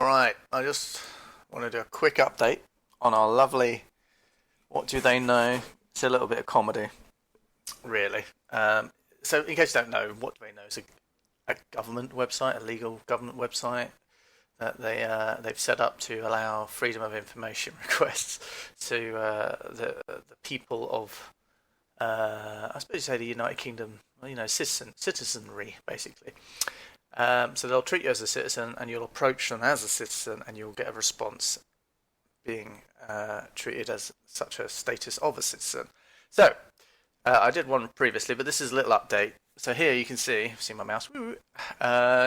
Alright, I just want to do a quick update on our lovely What Do They Know? It's a little bit of comedy, really. So, in case you don't know, What Do They Know is a government website, a legal government website that they've set up to allow freedom of information requests to the people of, I suppose you say the United Kingdom, well, citizenry, basically. So they'll treat you as a citizen, and you'll approach them as a citizen, and you'll get a response being treated as such a status of a citizen. So I did one previously, but this is a little update. So here you can see my mouse.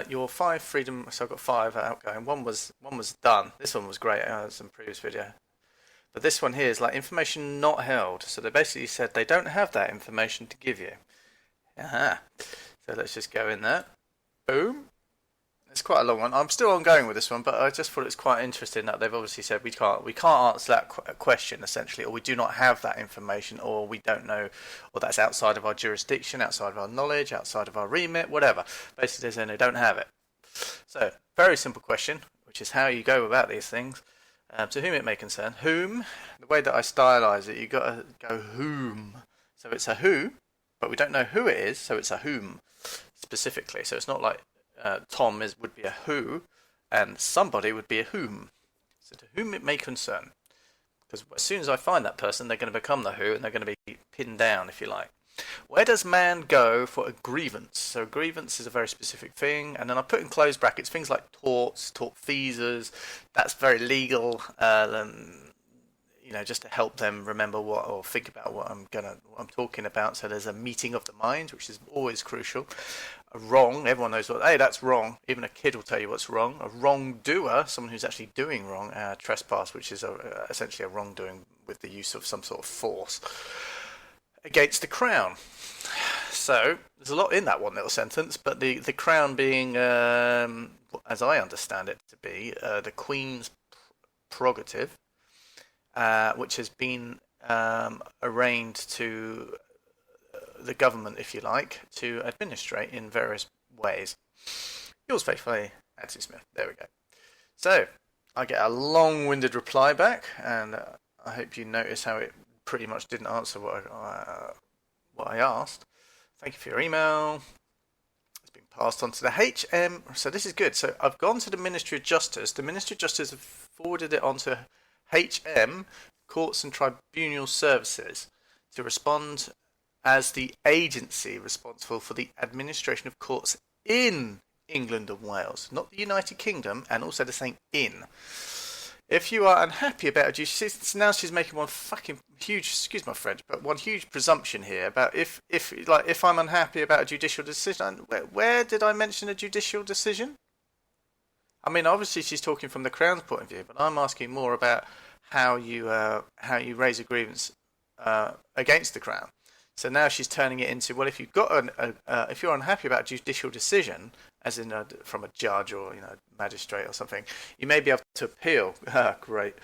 Your 5 freedom. So I've got 5 outgoing. One was done. This one was great. It was in previous video. But this one here is like information not held. So they basically said they don't have that information to give you. So let's just go in there. Boom. It's quite a long one. I'm still ongoing with this one, but I just thought it's quite interesting that they've obviously said we can't answer that question essentially, or we do not have that information, or we don't know, or that's outside of our jurisdiction, outside of our knowledge, outside of our remit, whatever. Basically, they're saying they don't have it. So, very simple question, which is how you go about these things. To whom it may concern. Whom, the way that I stylize it, you've got to go whom. So it's a who, but we don't know who it is, so it's a whom specifically. So it's not like Tom would be a who, and somebody would be a whom. So to whom it may concern. Because as soon as I find that person, they're going to become the who, and they're going to be pinned down, if you like. Where does man go for a grievance? So a grievance is a very specific thing, and then I put in closed brackets things like torts, tortfeasors. That's very legal. Just to help them remember or think about what I'm talking about. So there's a meeting of the mind, which is always crucial. A wrong, everyone knows hey, that's wrong. Even a kid will tell you what's wrong. A wrongdoer, someone who's actually doing wrong. Trespass, which is essentially a wrongdoing with the use of some sort of force against the crown. So there's a lot in that one little sentence, but the crown being, as I understand it to be, the Queen's prerogative. Which has been arraigned to the government, if you like, to administrate in various ways. Yours faithfully, Nancy Smith. There we go. So, I get a long-winded reply back, and I hope you notice how it pretty much didn't answer what I asked. Thank you for your email. It's been passed on to the HM. So this is good. So I've gone to the Ministry of Justice. The Ministry of Justice have forwarded it on to HM, Courts and Tribunal Services, to respond as the agency responsible for the administration of courts in England and Wales, not the United Kingdom, and also they're saying in. If you are unhappy about it, now she's making one fucking huge, excuse my French, but one huge presumption here about if I'm unhappy about a judicial decision. Where did I mention a judicial decision? I mean, obviously she's talking from the Crown's point of view, but I'm asking more about how you raise a grievance against the Crown. So now she's turning it into, well, if you've got if you're unhappy about a judicial decision, as in from a judge or a magistrate or something, you may be able to appeal. Great.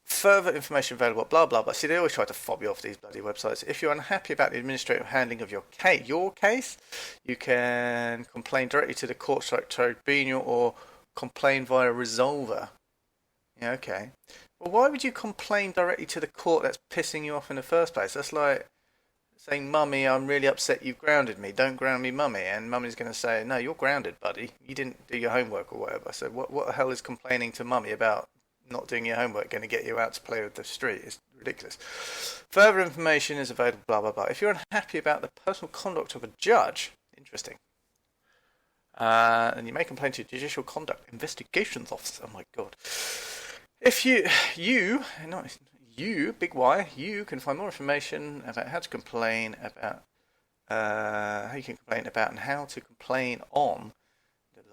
Further information available, blah blah blah. See, they always try to fob you off these bloody websites. If you're unhappy about the administrative handling of your case, you can complain directly to the court tribunal or complain via resolver. Yeah, okay. Well, why would you complain directly to the court that's pissing you off in the first place? That's like saying, Mummy, I'm really upset you've grounded me. Don't ground me, Mummy. And Mummy's going to say, no, you're grounded, buddy. You didn't do your homework or whatever. So what the hell is complaining to Mummy about not doing your homework going to get you out to play with the street? It's ridiculous. Further information is available, blah, blah, blah. If you're unhappy about the personal conduct of a judge, interesting. And you may complain to Judicial Conduct Investigations Office. Oh my God. If you, big Y, you can find more information about how to complain about, how you can complain about and how to complain on,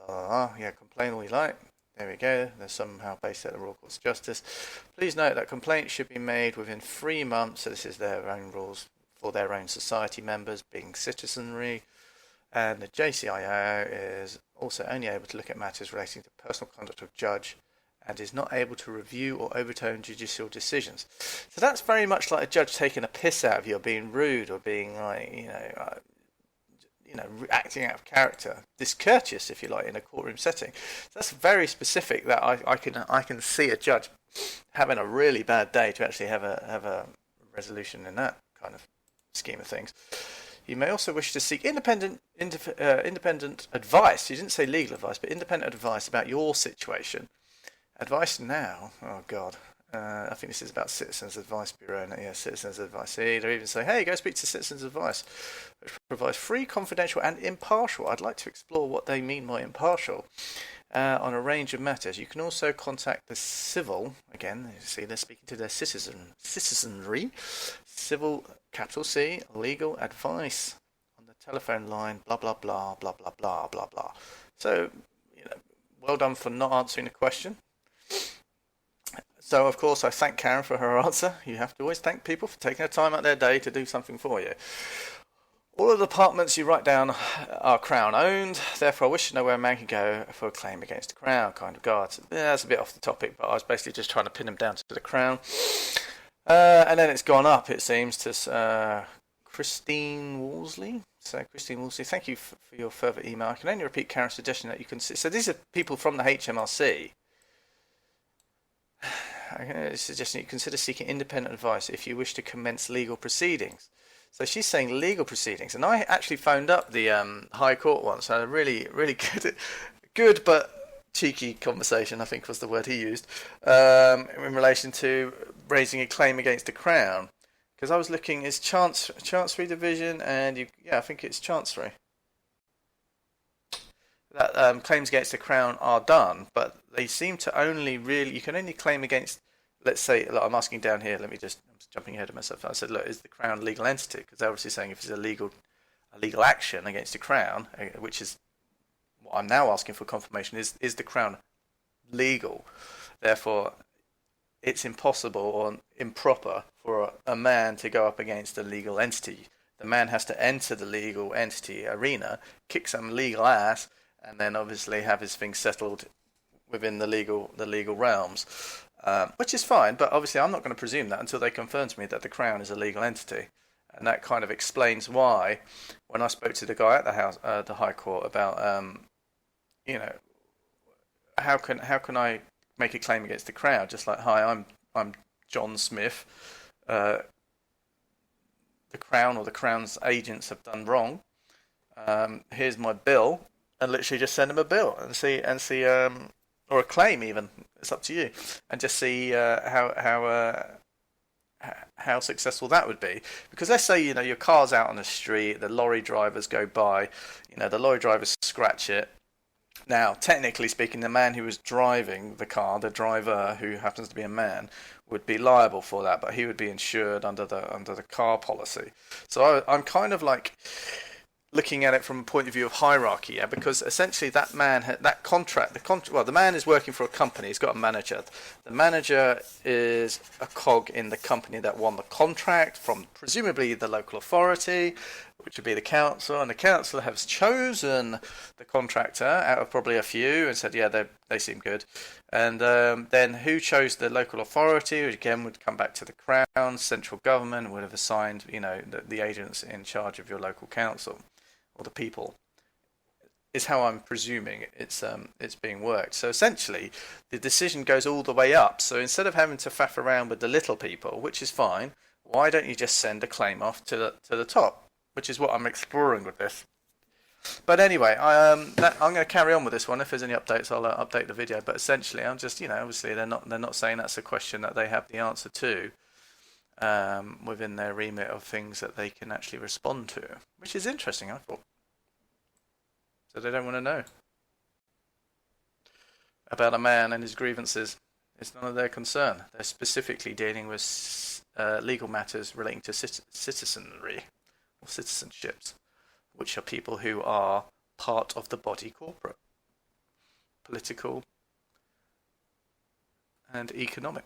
complain all you like. There we go. There's somehow based at the Royal Courts of Justice. Please note that complaints should be made within 3 months. So this is their own rules for their own society members, being citizenry. And the JCIO is also only able to look at matters relating to personal conduct of judge and is not able to review or overturn judicial decisions. So that's very much like a judge taking a piss out of you or being rude or being like, acting out of character, discourteous, if you like, in a courtroom setting. That's very specific. That I can see a judge having a really bad day to actually have a resolution in that kind of scheme of things. You may also wish to seek independent advice. You didn't say legal advice, but independent advice about your situation. Advice now. Oh God. I think this is about Citizens Advice Bureau. Yeah, Citizens Advice. See, they even say, hey, go speak to Citizens Advice, which provides free, confidential, and impartial. I'd like to explore what they mean by impartial on a range of matters. You can also contact the civil. Again, you see, they're speaking to their citizenry. Civil, capital C, legal advice on the telephone line. Blah blah blah blah blah blah blah blah. So, well done for not answering the question. So, of course, I thank Karen for her answer. You have to always thank people for taking the time out of their day to do something for you. All of the apartments you write down are Crown owned. Therefore, I wish to know where a man can go for a claim against the Crown. Kind of guards. Yeah, that's a bit off the topic, but I was basically just trying to pin them down to the Crown. And then it's gone up, it seems, to Christine Wolseley. So, Christine Wolseley, thank you for your further email. I can only repeat Karen's suggestion that you can... So, these are people from the HMRC. Suggesting you consider seeking independent advice if you wish to commence legal proceedings. So she's saying legal proceedings, and I actually phoned up the High Court once. So a really good but cheeky conversation, I think was the word he used, in relation to raising a claim against the Crown. Because I was looking, is Chancery Division, and I think it's Chancery. That claims against the Crown are done, but they seem to only you can only claim against, let's say, look, I'm asking down here, I'm just jumping ahead of myself. I said, look, is the Crown a legal entity? Because they're obviously saying if it's a legal action against the Crown, which is what I'm now asking for confirmation, is the Crown legal? Therefore, it's impossible or improper for a man to go up against a legal entity. The man has to enter the legal entity arena, kick some legal ass, and then obviously have his things settled within the legal realms, which is fine. But obviously, I'm not going to presume that until they confirm to me that the Crown is a legal entity, and that kind of explains why, when I spoke to the guy at the High Court about, how can I make a claim against the Crown? Just like, hi, I'm John Smith. The Crown or the Crown's agents have done wrong. Here's my bill. And literally just send them a bill and see, or a claim even. It's up to you, and just see how successful that would be. Because let's say your car's out on the street, the lorry drivers go by, the lorry drivers scratch it. Now, technically speaking, the man who was driving the car, the driver who happens to be a man, would be liable for that, but he would be insured under the car policy. So I'm kind of like looking at it from a point of view of hierarchy, because essentially that man, the man is working for a company, he's got a manager. The manager is a cog in the company that won the contract from presumably the local authority, which would be the council, and the council has chosen the contractor out of probably a few and said, yeah, they seem good. And then who chose the local authority, which again would come back to the Crown, central government would have assigned, the agents in charge of your local council, or the people, is how I'm presuming it's being worked. So essentially, the decision goes all the way up. So instead of having to faff around with the little people, which is fine, why don't you just send a claim off to the top? Which is what I'm exploring with this. But anyway, I'm going to carry on with this one. If there's any updates, I'll update the video. But essentially, I'm just, obviously they're not saying that's a question that they have the answer to within their remit of things that they can actually respond to, which is interesting, I thought. So they don't want to know about a man and his grievances. It's none of their concern. They're specifically dealing with legal matters relating to citizenry or citizenships, which are people who are part of the body corporate, political and economic.